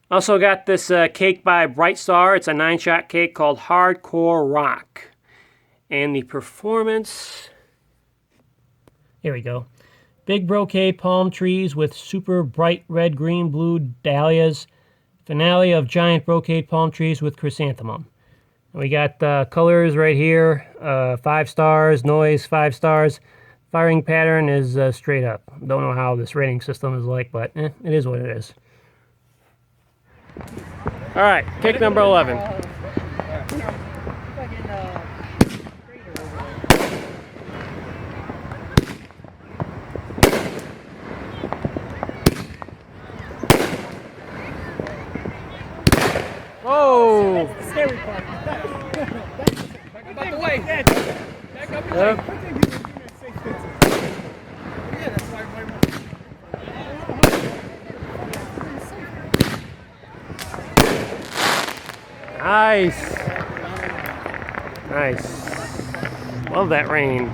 Also got this cake by Bright Star. It's a 9-shot cake called Hardcore Rock. And the performance... Here we go. Big brocade palm trees with super bright red, green, blue dahlias. Finale of giant brocade palm trees with chrysanthemum. We got colors right here. 5 stars. Noise, 5 stars. Firing pattern is straight up. Don't know how this rating system is like, but it is what it is. All right, cake number 11. Whoa! That's the scary part. Back up the way. Back up the way. Yeah, that's why Nice. Nice. Love that rain.